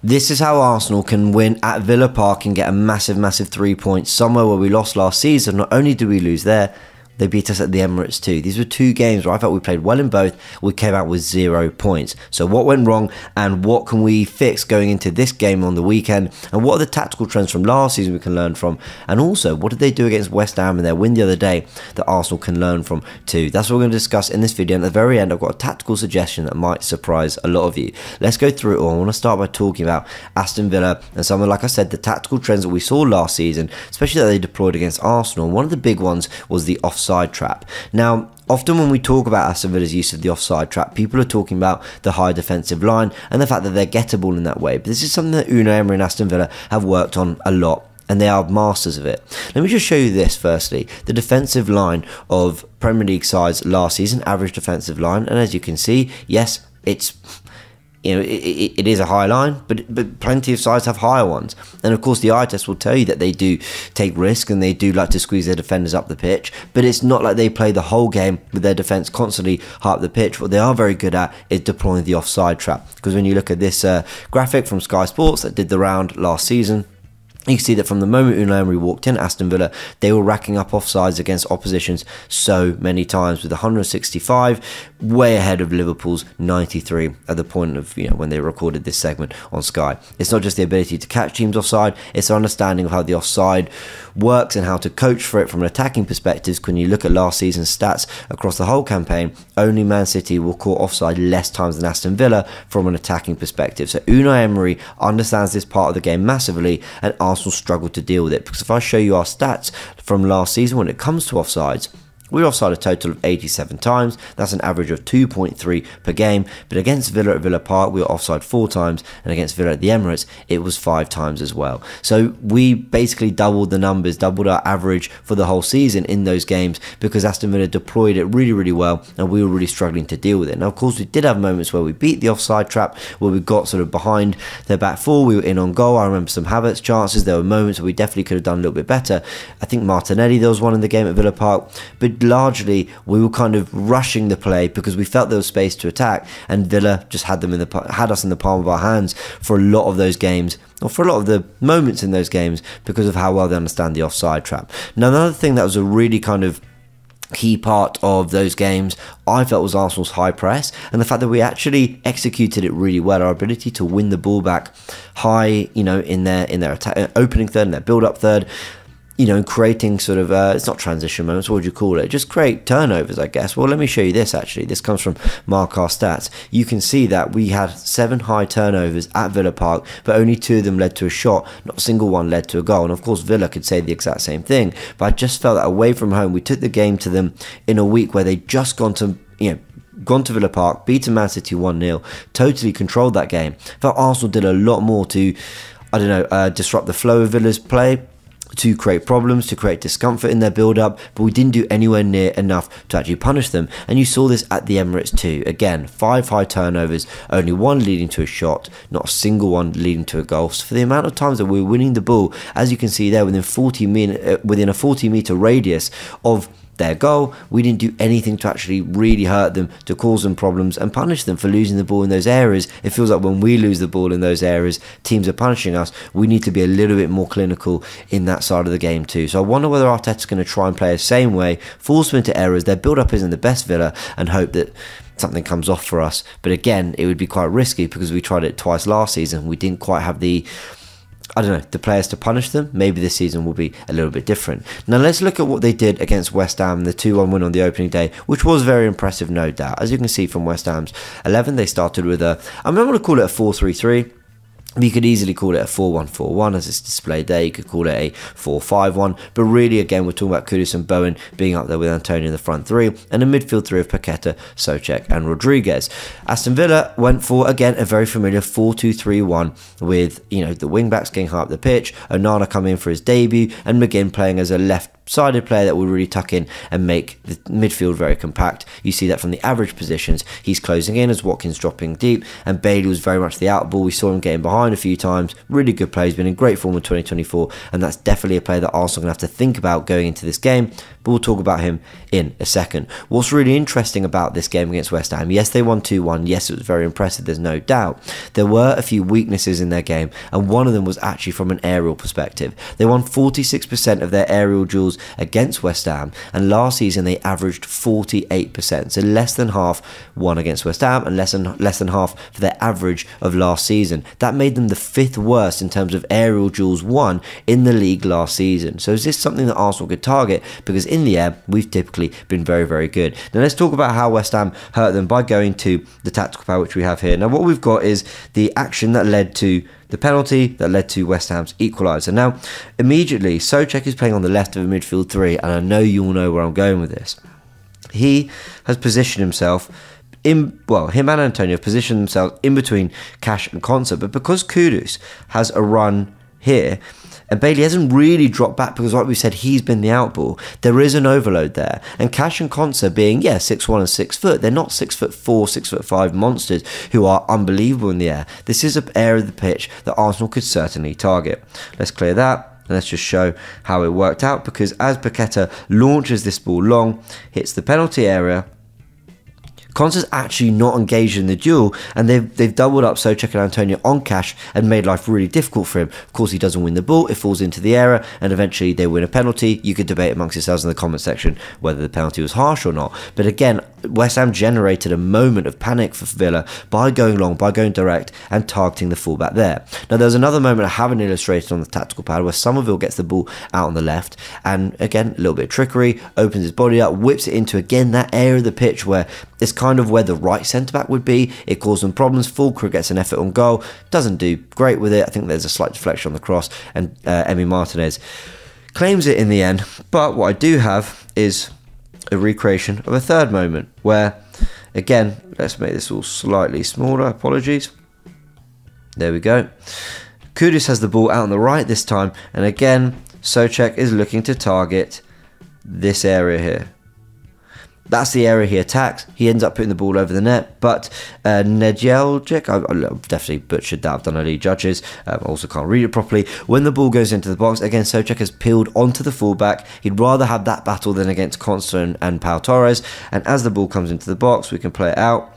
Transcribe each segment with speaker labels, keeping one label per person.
Speaker 1: This is how Arsenal can win at Villa Park and get a massive 3 points somewhere where we lost last season. Not only did we lose there, they beat us at the Emirates too. These were two games where I felt we played well in both. We came out with 0 points. So what went wrong and what can we fix going into this game on the weekend? And what are the tactical trends from last season we can learn from? And also, what did they do against West Ham in their win the other day that Arsenal can learn from too? That's what we're going to discuss in this video. And at the very end, I've got a tactical suggestion that might surprise a lot of you. Let's go through it all. I want to start by talking about Aston Villa and some of, like I said, the tactical trends that we saw last season, especially that they deployed against Arsenal. One of the big ones was the offside trap. Now, often when we talk about Aston Villa's use of the offside trap, people are talking about the high defensive line and the fact that they're gettable in that way. But this is something that Unai Emery and Aston Villa have worked on a lot, and they are masters of it. Let me just show you this firstly. The defensive line of Premier League sides last season, average defensive line, and as you can see, yes, it's... it is a high line, but plenty of sides have higher ones. And of course, the eye test will tell you that they do take risk and they do like to squeeze their defenders up the pitch. But it's not like they play the whole game with their defence constantly high up the pitch. What they are very good at is deploying the offside trap. Because when you look at this graphic from Sky Sports that did the round last season, you can see that from the moment Unai Emery walked in Aston Villa, they were racking up offsides against oppositions so many times, with 165, way ahead of Liverpool's 93 at the point of when they recorded this segment on Sky. It's not just the ability to catch teams offside, it's an understanding of how the offside works and how to coach for it from an attacking perspective. When you look at last season's stats across the whole campaign, only Man City will caught offside less times than Aston Villa from an attacking perspective. So Unai Emery understands this part of the game massively, and Arsenal struggled to deal with it. Because if I show you our stats from last season when it comes to offsides, we were offside a total of 87 times. That's an average of 2.3 per game. But against Villa at Villa Park, we were offside 4 times. And against Villa at the Emirates, it was 5 times as well. So we basically doubled the numbers, doubled our average for the whole season in those games, because Aston Villa deployed it really well, and we were really struggling to deal with it. Now, of course, we did have moments where we beat the offside trap, where we got sort of behind their back four. We were in on goal. I remember some Havertz chances. There were moments where we definitely could have done a little bit better. I think Martinelli, there was one in the game at Villa Park. But largely we were kind of rushing the play because we felt there was space to attack, and Villa just had us in the palm of our hands for a lot of those games, or for a lot of the moments in those games, because of how well they understand the offside trap. Now, another thing that was a really kind of key part of those games, I felt, was Arsenal's high press, and the fact that we actually executed it really well. Our ability to win the ball back high, in their attack, opening third, in their build-up third, and creating sort of, it's not transition moments, what would you call it? Just create turnovers, I guess. Well, let me show you this, actually. This comes from Mark Our Stats. You can see that we had 7 high turnovers at Villa Park, but only 2 of them led to a shot. Not a single one led to a goal. And of course, Villa could say the exact same thing. But I just felt that away from home, we took the game to them in a week where they'd just gone to Villa Park, beaten Man City 1-0, totally controlled that game. Felt Arsenal did a lot more to, disrupt the flow of Villa's play, to create problems, to create discomfort in their build-up, but we didn't do anywhere near enough to actually punish them. And you saw this at the Emirates too. Again, 5 high turnovers, only 1 leading to a shot, not a single one leading to a goal. So for the amount of times that we were winning the ball, as you can see there, within a 40-meter radius of their goal, we didn't do anything to actually really hurt them, to cause them problems and punish them for losing the ball in those areas. It feels like when we lose the ball in those areas, teams are punishing us. We need to be a little bit more clinical in that side of the game too. So I wonder whether Arteta's going to try and play the same way, force them into errors. Their build-up isn't the best, Villa, and hope that something comes off for us. But again, it would be quite risky because we tried it twice last season. We didn't quite have the players to punish them. Maybe this season will be a little bit different. Now let's look at what they did against West Ham, the 2-1 win on the opening day, which was very impressive, no doubt. As you can see from West Ham's 11, they started with I'm not going to call it a 4-3-3. You could easily call it a 4-1-4-1 as it's displayed there. You could call it a 4-5-1. But really, again, we're talking about Kudus and Bowen being up there with Antonio in the front 3, and a midfield 3 of Paqueta, Soucek and Rodriguez. Aston Villa went for, again, a very familiar 4-2-3-1 with, the wing-backs getting high up the pitch, Onana coming in for his debut, and McGinn playing as a left-sided player that will really tuck in and make the midfield very compact. You see that from the average positions. He's closing in as Watkins dropping deep, and Bailey was very much the out ball. We saw him getting behind fine a few times, really good play, he's been in great form in 2024, and that's definitely a player that Arsenal are going to have to think about going into this game, but we'll talk about him in a second. What's really interesting about this game against West Ham, yes, they won 2-1, yes, it was very impressive, there's no doubt. There were a few weaknesses in their game, and one of them was actually from an aerial perspective. They won 46% of their aerial duels against West Ham, and last season they averaged 48%, so less than half won against West Ham, and less than half for their average of last season. That made them the 5th worst in terms of aerial duels won in the league last season. So is this something that Arsenal could target? Because in the air, we've typically been very, very good. Now let's talk about how West Ham hurt them by going to the tactical power, which we have here. Now what we've got is the action that led to the penalty that led to West Ham's equaliser. Now, immediately, Souček is playing on the left of a midfield 3, and I know you all know where I'm going with this. He has positioned himself him and Antonio have positioned themselves in between Cash and Konsa, but because Kudus has a run here, and Bailey hasn't really dropped back because, like we said, he's been the outball. There is an overload there. And Cash and Konsa being, 6'1" and 6 foot, they're not 6'4", 6'5" monsters who are unbelievable in the air. This is an area of the pitch that Arsenal could certainly target. Let's clear that. And let's just show how it worked out, because as Paqueta launches this ball long, hits the penalty area, Konsa's actually not engaged in the duel, and they've doubled up Souček and Antonio on Cash and made life really difficult for him. Of course, he doesn't win the ball, it falls into the area, and eventually they win a penalty. You could debate amongst yourselves in the comment section whether the penalty was harsh or not. But again, West Ham generated a moment of panic for Villa by going long, by going direct, and targeting the fullback there. Now, there's another moment I haven't illustrated on the tactical pad where Somerville gets the ball out on the left, and again, a little bit of trickery, opens his body up, whips it into, again, that area of the pitch where it's kind of where the right centre-back would be. It caused them problems. Fulcrum gets an effort on goal. Doesn't do great with it. I think there's a slight deflection on the cross, and Emi Martinez claims it in the end. But what I do have is a recreation of a third moment where, again, let's make this all slightly smaller. Apologies. There we go. Kudus has the ball out on the right this time, and again, Souček is looking to target this area here. That's the area he attacks. He ends up putting the ball over the net, but Nedjeljic, I've definitely butchered that. I've done early judges. I also can't read it properly. When the ball goes into the box, again, Souček has peeled onto the fullback. He'd rather have that battle than against Konsa and Pau Torres. And as the ball comes into the box, we can play it out.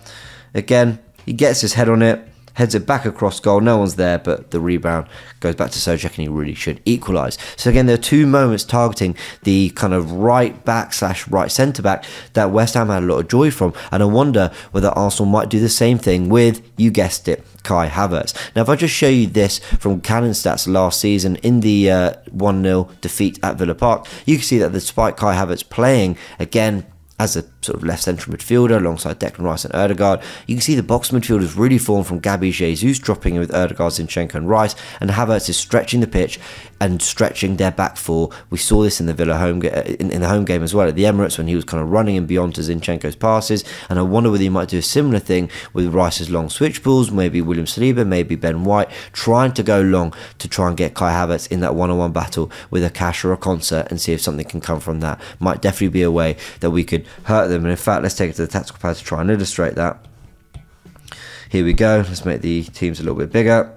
Speaker 1: Again, he gets his head on it, heads it back across goal. No one's there, but the rebound goes back to Souček, and he really should equalise. So again, there are two moments targeting the kind of right back / right centre back that West Ham had a lot of joy from, and I wonder whether Arsenal might do the same thing with, you guessed it, Kai Havertz. Now, if I just show you this from Cannon Stats last season in the 1-0 defeat at Villa Park, you can see that despite Kai Havertz playing, again, as a sort of left central midfielder alongside Declan Rice and Ødegaard, you can see the box midfielders really formed from Gabi Jesus dropping in with Ødegaard, Zinchenko and Rice, and Havertz is stretching the pitch and stretching their back four. We saw this in the Villa home in the home game as well at the Emirates, when he was kind of running in beyond to Zinchenko's passes, and I wonder whether he might do a similar thing with Rice's long switch balls, maybe William Saliba, maybe Ben White, trying to go long to try and get Kai Havertz in that one-on-one battle with a Cash or a Konsa and see if something can come from that. Might definitely be a way that we could hurt them, and in fact, let's take it to the tactical pad to try and illustrate that. Here we go. Let's make the teams a little bit bigger.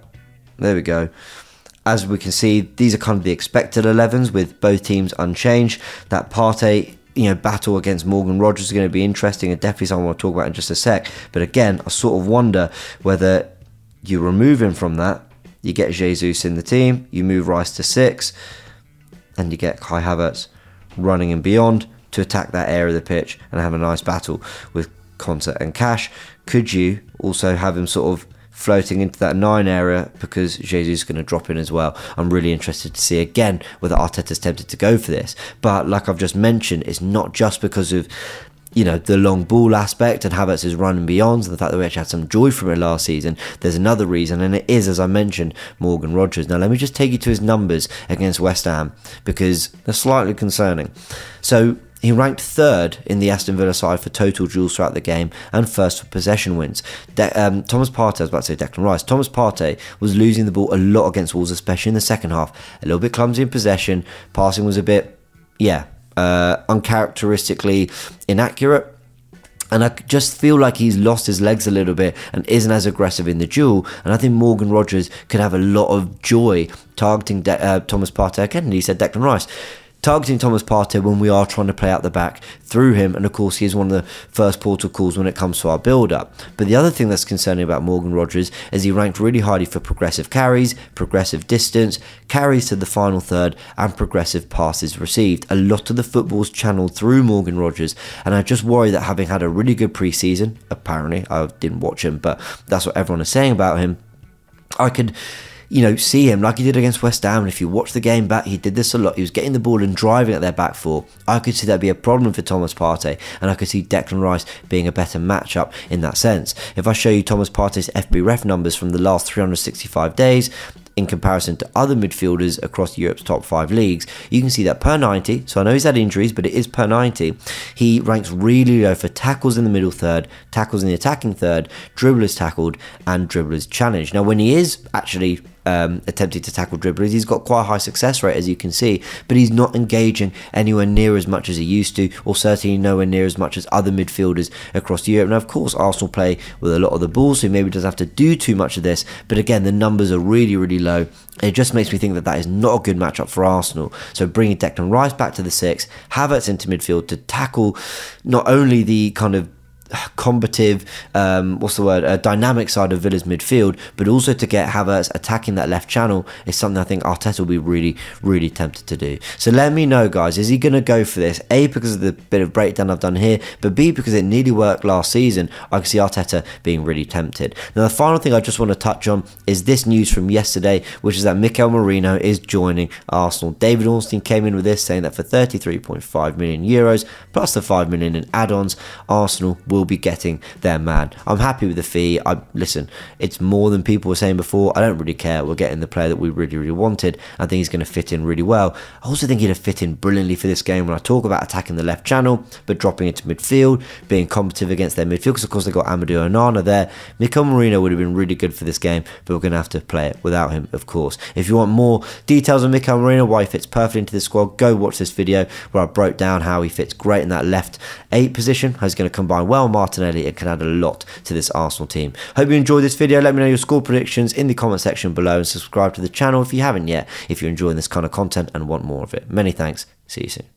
Speaker 1: There we go. As we can see, these are kind of the expected 11s with both teams unchanged. That Partey, battle against Morgan Rogers is going to be interesting, and definitely something we'll talk about in just a sec. But again, I sort of wonder whether you remove him from that, you get Jesus in the team, you move Rice to 6, and you get Kai Havertz running and beyond to attack that area of the pitch and have a nice battle with Konsa and Cash. Could you also have him sort of floating into that 9 area, because Jesus is going to drop in as well? I'm really interested to see again whether Arteta's tempted to go for this. But like I've just mentioned, it's not just because of the long ball aspect and Havertz is running beyond, and the fact that we actually had some joy from it last season. There's another reason, and it is, as I mentioned, Morgan Rogers. Now let me just take you to his numbers against West Ham, because they're slightly concerning. So he ranked 3rd in the Aston Villa side for total duels throughout the game and 1st for possession wins. Thomas Partey, I was about to say Declan Rice, Thomas Partey was losing the ball a lot against Wolves, especially in the second half. A little bit clumsy in possession, passing was a bit, uncharacteristically inaccurate. And I just feel like he's lost his legs a little bit and isn't as aggressive in the duel. And I think Morgan Rogers could have a lot of joy targeting Thomas Partey. Again, he said Declan Rice. Targeting Thomas Partey when we are trying to play out the back through him. And of course, he is one of the first portal calls when it comes to our build-up. But the other thing that's concerning about Morgan Rogers is he ranked really highly for progressive carries, progressive distance, carries to the final third, and progressive passes received. A lot of the football's channeled through Morgan Rogers. And I just worry that having had a really good pre-season, apparently, I didn't watch him, but that's what everyone is saying about him, I could, see him like he did against West Ham. And if you watch the game back, he did this a lot. He was getting the ball and driving at their back four. I could see that be a problem for Thomas Partey, and I could see Declan Rice being a better matchup in that sense. If I show you Thomas Partey's FBref numbers from the last 365 days, in comparison to other midfielders across Europe's top 5 leagues, you can see that per 90, so I know he's had injuries, but it is per 90, he ranks really low for tackles in the middle third, tackles in the attacking third, dribblers tackled, and dribblers challenged. Now, when he is actually attempting to tackle dribblers, he's got quite a high success rate, as you can see, but he's not engaging anywhere near as much as he used to, or certainly nowhere near as much as other midfielders across Europe. Now, of course, Arsenal play with a lot of the ball, so he maybe doesn't have to do too much of this, but again, the numbers are really, really low. It just makes me think that that is not a good matchup for Arsenal. So bringing Declan Rice back to the 6, Havertz into midfield to tackle not only the kind of combative, dynamic side of Villa's midfield, but also to get Havertz attacking that left channel is something I think Arteta will be really, really tempted to do. So let me know, guys, is he going to go for this? A, because of the bit of breakdown I've done here, but B, because it nearly worked last season. I can see Arteta being really tempted. Now, the final thing I just want to touch on is this news from yesterday, which is that Mikel Merino is joining Arsenal. David Ornstein came in with this, saying that for 33.5 million euros plus the 5 million in add-ons, Arsenal will be getting their man. I'm happy with the fee. Listen, it's more than people were saying before. I don't really care. We're getting the player that we really, really wanted. I think he's going to fit in really well. I also think he'd have fit in brilliantly for this game when I talk about attacking the left channel, but dropping into midfield, being competitive against their midfield, because of course they've got Amadou Onana there. Mikel Merino would have been really good for this game, but we're going to have to play it without him, of course. If you want more details on Mikel Merino, why he fits perfectly into the squad, go watch this video where I broke down how he fits great in that left 8 position, how he's going to combine well with Martinelli and can add a lot to this Arsenal team. Hope you enjoyed this video. Let me know your score predictions in the comment section below, and subscribe to the channel if you haven't yet, if you're enjoying this kind of content and want more of it. Many thanks. See you soon.